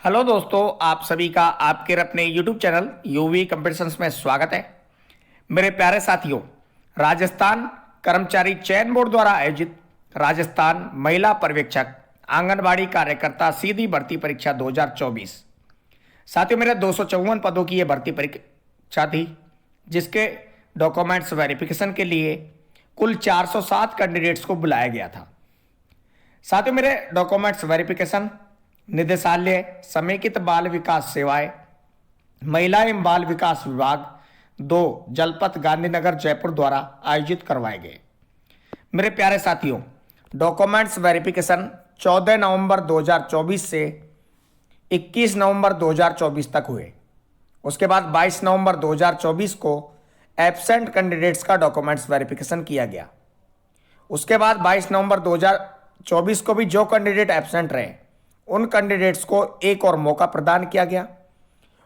Hello दोस्तों, आप सभी का आपके अपने YouTube चैनल यूवी कंपटीशंस में स्वागत है। मेरे प्यारे साथियों, राजस्थान कर्मचारी चयन बोर्ड द्वारा आयोजित राजस्थान महिला पर्यवेक्षक आंगनबाड़ी कार्यकर्ता सीधी भर्ती परीक्षा 2024। साथियों, मेरे 254 पदों की यह भर्ती परीक्षा थी, जिसके डॉक्यूमेंट्स वेरिफिकेशन के लिए कुल 407 कैंडिडेट्स को बुलाया गया था। साथियों, मेरे डॉक्यूमेंट्स वेरिफिकेशन निदेशालय समेकित बाल विकास सेवाएं महिला एवं बाल विकास विभाग 2 जलपथ गांधीनगर जयपुर द्वारा आयोजित करवाए गए। मेरे प्यारे साथियों, डॉक्यूमेंट्स वेरिफिकेशन 14 नवंबर 2024 से 21 नवंबर 2024 तक हुए। उसके बाद 22 नवंबर 2024 को एब्सेंट कैंडिडेट्स का डॉक्यूमेंट्स वेरिफिकेशन किया गया। उसके बाद 22 नवंबर 2024 को भी जो कैंडिडेट एब्सेंट रहे उन कैंडिडेट्स को एक और मौका प्रदान किया गया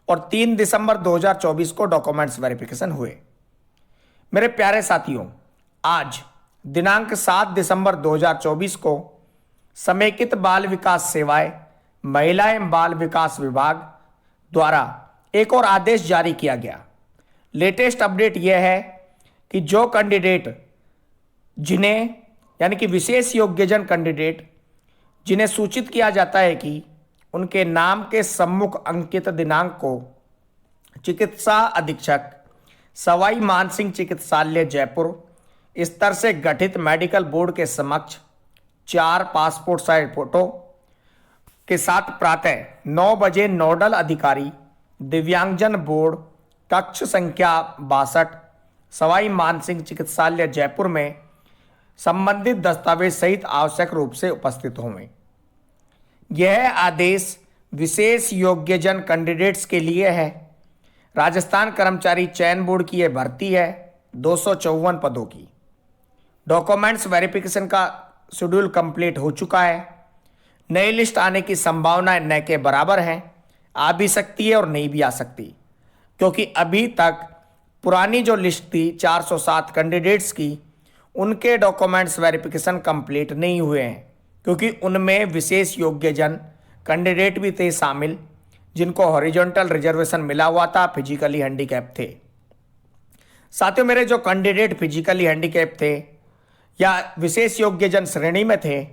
और 3 दिसंबर 2024 को डॉक्यूमेंट्स वेरिफिकेशन हुए। मेरे प्यारे साथियों, आज दिनांक 7 दिसंबर 2024 को समेकित बाल विकास सेवाएं महिला एवं बाल विकास विभाग द्वारा एक और आदेश जारी किया गया। लेटेस्ट अपडेट यह है कि जो कैंडिडेट जिन्हें यानी कि विशेष योग्यजन कैंडिडेट जिन्हें सूचित किया जाता है कि उनके नाम के सम्मुख अंकित दिनांक को चिकित्सा अधीक्षक सवाई मानसिंह चिकित्सालय जयपुर स्तर से गठित मेडिकल बोर्ड के समक्ष 4 पासपोर्ट साइज फोटो के साथ प्रातः 9 बजे नोडल अधिकारी दिव्यांगजन बोर्ड कक्ष संख्या 62 सवाई मानसिंह चिकित्सालय जयपुर में संबंधित दस्तावेज सहित आवश्यक रूप से उपस्थित होंगे। यह आदेश विशेष योग्यजन कैंडिडेट्स के लिए है। राजस्थान कर्मचारी चयन बोर्ड की यह भर्ती है 254 पदों की। डॉक्यूमेंट्स वेरिफिकेशन का शेड्यूल कंप्लीट हो चुका है। नई लिस्ट आने की संभावना न के बराबर है, आ भी सकती है और नहीं भी आ सकती, क्योंकि अभी तक पुरानी जो लिस्ट थी 407 कैंडिडेट्स की, उनके डॉक्यूमेंट्स वेरिफिकेशन कंप्लीट नहीं हुए हैं, क्योंकि उनमें विशेष योग्यजन कैंडिडेट भी थे शामिल, जिनको हॉरिजॉन्टल रिजर्वेशन मिला हुआ था, फिजिकली हैंडीकैप थे। साथियों, मेरे जो कैंडिडेट फिजिकली हैंडीकैप थे या विशेष योग्यजन श्रेणी में थे,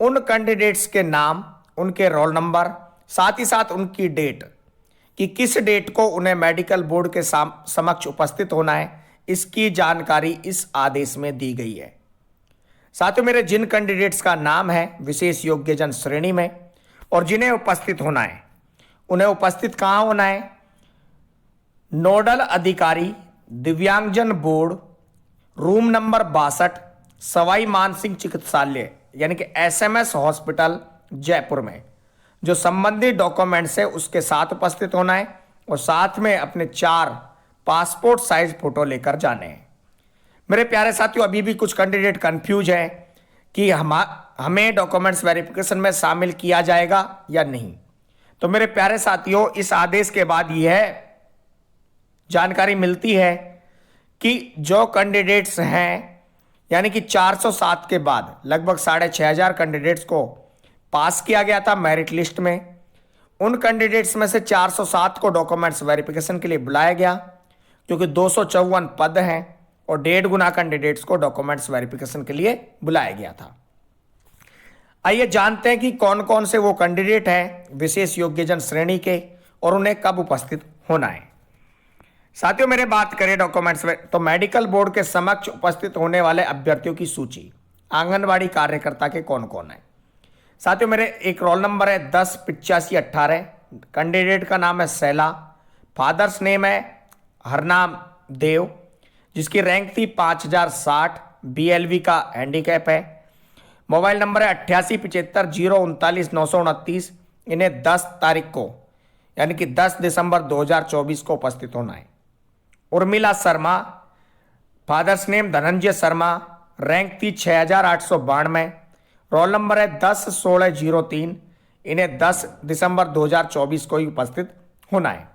उन कैंडिडेट्स के नाम, उनके रोल नंबर, साथ ही साथ उनकी डेट कि किस डेट को उन्हें मेडिकल बोर्ड के समक्ष उपस्थित होना है, इसकी जानकारी इस आदेश में दी गई है। साथियों, मेरे जिन कैंडिडेट्स का नाम है विशेष योग्यजन श्रेणी में और जिन्हें उपस्थित होना है, उन्हें उपस्थित कहाँ होना है? नोडल अधिकारी दिव्यांगजन board room number 62 Sawai Mansingh चिकित्सालय यानी कि SMS हॉस्पिटल जयपुर में जो संबंधित डॉक्यूमेंट्स है उसके साथ उपस्थित होना है और साथ में अपने 4 पासपोर्ट साइज फोटो लेकर जाने हैं। मेरे प्यारे साथियों, अभी भी कुछ कैंडिडेट कंफ्यूज है कि हमें डॉक्यूमेंट्स वेरिफिकेशन में शामिल किया जाएगा या नहीं। तो मेरे प्यारे साथियों, इस आदेश के बाद यह जानकारी मिलती है कि जो कैंडिडेट्स हैं यानी कि 407 के बाद लगभग 6500 कैंडिडेट्स को पास किया गया था मेरिट लिस्ट में, उन कैंडिडेट्स में से 407 को डॉक्यूमेंट्स वेरिफिकेशन के लिए बुलाया गया, क्योंकि 254 पद हैं और 1.5 गुना कैंडिडेट्स को डॉक्यूमेंट्स वेरिफिकेशन के लिए बुलाया गया था। आइए जानते हैं कि कौन कौन से वो कैंडिडेट हैं विशेष योग्यजन श्रेणी के और उन्हें कब उपस्थित होना है। साथियों, मेरे बात करें डॉक्यूमेंट्स तो मेडिकल बोर्ड के समक्ष उपस्थित होने वाले अभ्यर्थियों की सूची आंगनबाड़ी कार्यकर्ता के कौन कौन है। साथियों, मेरे एक रोल नंबर है 108518। कैंडिडेट का नाम है सैला, फादर्स नेम है हरनाम देव, जिसकी रैंक थी 5060, BLV का हैंडीकैप है। मोबाइल नंबर है 8875093929। इन्हें 10 तारीख को यानी कि 10 दिसंबर 2024 को उपस्थित होना है। Urmila Sharma, father's name Dhananjay Sharma, rank थी 6892, रोल नंबर है 101603। इन्हें 10 दिसंबर 2024 को ही उपस्थित होना है।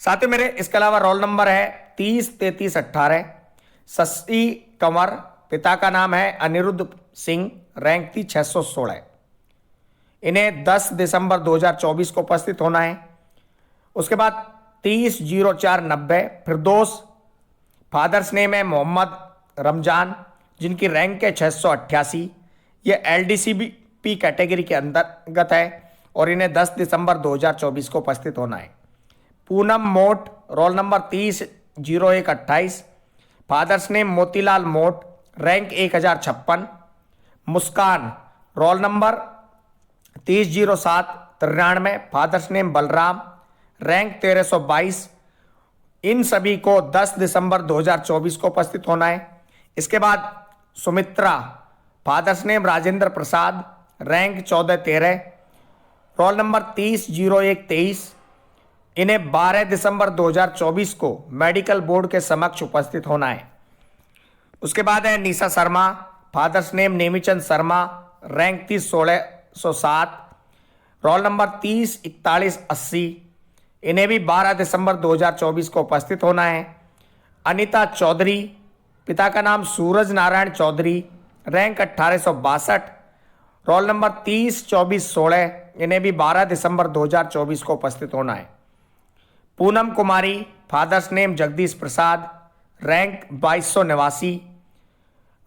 साथियों, मेरे इसके अलावा रोल नंबर है 303318। शशि कंवर, पिता का नाम है अनिरुद्ध सिंह, रैंक थी 616। इन्हें 10 दिसंबर 2024 को उपस्थित होना है। उसके बाद 30/04/90 फिरदौस, फादर्स नेम है मोहम्मद रमजान, जिनकी रैंक है 688। ये LDCP कैटेगरी के अंतर्गत है और इन्हें 10 दिसंबर 2024 को उपस्थित होना है। Poonam Mot, roll number 30/01/28, father's name Motilal Mot, rank 1056। Muskan, roll number 30/07/93, father's name Balram, rank 1322। इन सभी को 10 दिसंबर 2024 को उपस्थित होना है। इसके बाद Sumitra, father's name Rajendra Prasad, rank 1413, roll number 30/01/23। इन्हें 12 दिसंबर 2024 को मेडिकल बोर्ड के समक्ष उपस्थित होना है। उसके बाद है Nisha Sharma, father's name Nemichand Sharma, rank 30/16/7, roll number 30/41/80। इन्हें भी 12 दिसंबर 2024 को उपस्थित होना है। अनीता चौधरी, पिता का नाम Suraj Narayan Chaudhary, rank 1862, roll number 30/24/16। इन्हें भी 12 दिसंबर 2024 को उपस्थित होना है। पूनम कुमारी, father's name Jagdish Prasad, rank 2289,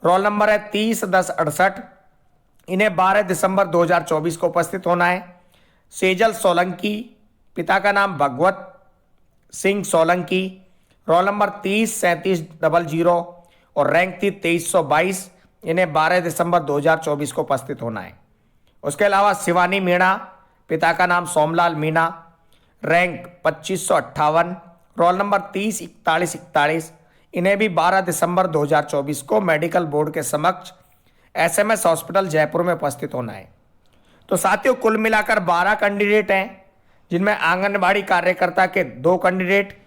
roll number है 30/10/68। इन्हें 12 दिसंबर 2024 को उपस्थित होना है। सेजल सोलंकी, पिता का नाम भगवत सिंह सोलंकी, रोल नंबर 30/37/00 और रैंक थी 2322। इन्हें 12 दिसंबर 2024 को उपस्थित होना है। उसके अलावा शिवानी मीणा, पिता का नाम Somlal Meena, rank 2558, roll number 30/41/41। इन्हें भी 12 दिसंबर 2024 को मेडिकल बोर्ड के समक्ष SMS हॉस्पिटल जयपुर में उपस्थित होना है। तो साथियों, कुल मिलाकर 12 कैंडिडेट हैं, जिनमें आंगनबाड़ी कार्यकर्ता के 2 कैंडिडेट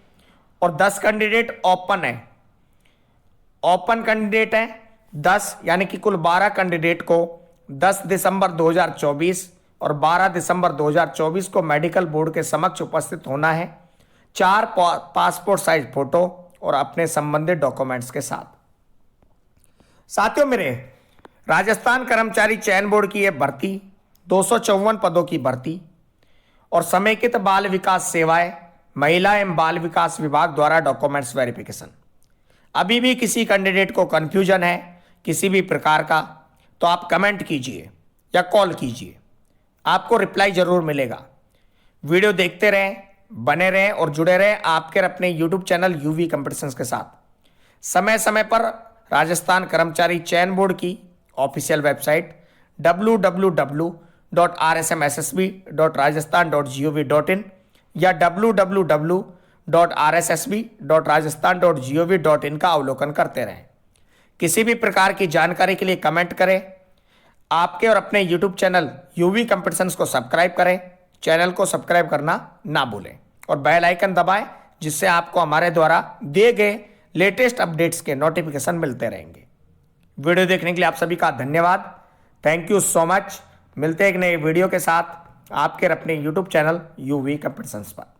और 10 कैंडिडेट ओपन है। ओपन कैंडिडेट हैं 10, यानी कि कुल 12 कैंडिडेट को 10 दिसंबर 2024 और 12 दिसंबर 2024 को मेडिकल बोर्ड के समक्ष उपस्थित होना है, 4 पासपोर्ट साइज फोटो और अपने संबंधित डॉक्यूमेंट्स के साथ। साथियों, मेरे राजस्थान कर्मचारी चयन बोर्ड की यह भर्ती 254 पदों की भर्ती और समेकित बाल विकास सेवाएं महिला एवं बाल विकास विभाग द्वारा डॉक्यूमेंट्स वेरिफिकेशन। अभी भी किसी कैंडिडेट को कंफ्यूजन है किसी भी प्रकार का, तो आप कमेंट कीजिए या कॉल कीजिए, आपको रिप्लाई जरूर मिलेगा। वीडियो देखते रहें, बने रहें और जुड़े रहें आपके अपने यूट्यूब चैनल UV कंपटीशंस के साथ। समय समय पर राजस्थान कर्मचारी चयन बोर्ड की ऑफिशियल वेबसाइट www.rsmssb.rajasthan.gov.in या www.rssb.rajasthan.gov.in का अवलोकन करते रहें। किसी भी प्रकार की जानकारी के लिए कमेंट करें। आपके और अपने YouTube चैनल UV कंपटीशंस को सब्सक्राइब करें। चैनल को सब्सक्राइब करना ना भूलें और बेल आइकन दबाएं, जिससे आपको हमारे द्वारा दिए गए लेटेस्ट अपडेट्स के नोटिफिकेशन मिलते रहेंगे। वीडियो देखने के लिए आप सभी का धन्यवाद। Thank you so much. मिलते हैं एक नए वीडियो के साथ आपके अपने YouTube चैनल UV कंपटीशंस पर।